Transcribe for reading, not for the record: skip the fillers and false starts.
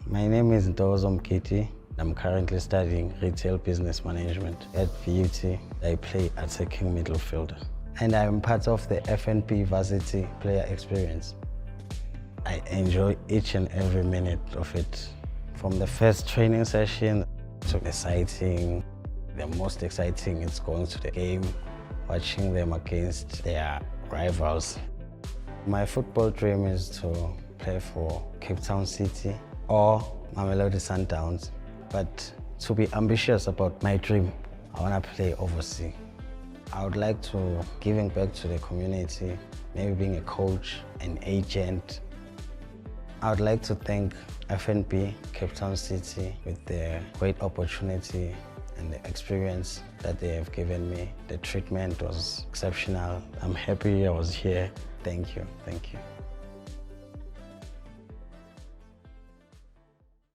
My name is Ntokozo Mgidi. I'm currently studying retail business management at VUT. I play attacking midfielder. And I'm part of the FNB Varsity player experience. I enjoy each and every minute of it. From the first training session to exciting, the most exciting is going to the game, watching them against their rivals. My football dream is to play for Cape Town City or Mamelodi Sundowns, but to be ambitious about my dream, I want to play overseas. I would like to giving back to the community, maybe being a coach, an agent. I would like to thank FNB, Cape Town City, with the great opportunity and the experience that they have given me. The treatment was exceptional. I'm happy I was here. Thank you. Thank you.